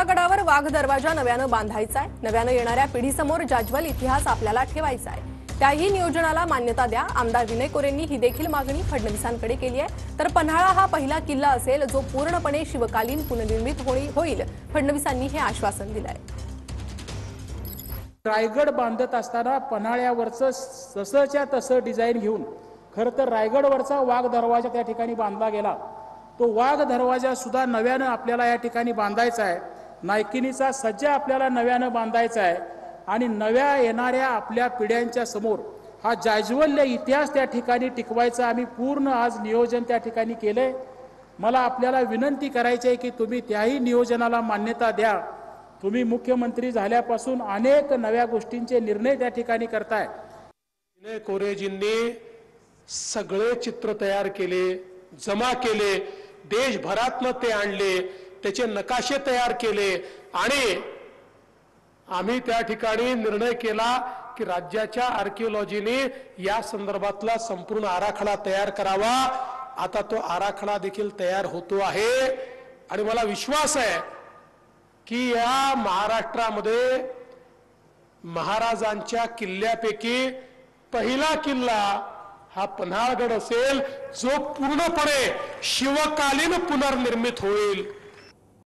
पन्हाळगडावर वाघ दरवाजा नव्यानं बांधायचा आहे। नव्यानं येणाऱ्या पिढीसमोर जाज्वल इतिहास आपल्याला ठेवायचा आहे। त्याही नियोजनाला मान्यता द्या। आमदार विनय कोरेंनी ही देखील मागणी फडणवीसांकडे केली आहे। तर पन्हाळा हा पहिला किल्ला असेल जो पूर्णपणे शिवकालीन पुनर्निर्मित होईल, फडणवीसांनी हे आश्वासन दिलं आहे। रायगड बांधत असताना पन्हाळ्यावरचं जसंच्या तसं डिझाइन घेऊन खरं तर रायगडवरचा वाघ दरवाजा त्या ठिकाणी बांधला गेला। तो वाघ दरवाजा सुद्धा नव्यानं आपल्याला या ठिकाणी बांधायचा आहे। नायकिनीचा सज्जा आपल्याला नव्यानं बांधायचा आहे आणि नव्या येणाऱ्या आपल्या पिढ्यांच्या समोर हा जाज्वल्य इतिहास त्या ठिकाणी टिकवायचा आम्ही पूर्ण आज नियोजन त्या ठिकाणी केलंय। मला आपल्याला विनंती करायची आहे की तुम्ही त्याही नियोजनाला मान्यता द्या। तुम्ही मुख्यमंत्री झाल्यापासून अनेक नव्या गोष्टींचे निर्णय त्या ठिकाणी करताय। विनय कोरेजींनी सगळे चित्र तयार केले, जमा केले, देशभरातनं ते आणले, त्याचे नकाशे तयार केले आणि आम्ही त्या ठिकाणी निर्णय केला की राज्याच्या आर्किओलॉजीने या संदर्भातला संपूर्ण आराखडा तयार करावा। आता तो आराखडा देखील तयार होतो आहे आणि मला विश्वास आहे की या महाराष्ट्रामध्ये महाराजांच्या किल्ल्यापैकी पहिला किल्ला हा पन्हाळगड असेल जो पूर्णपणे शिवकालीन पुनर्निर्मित होईल।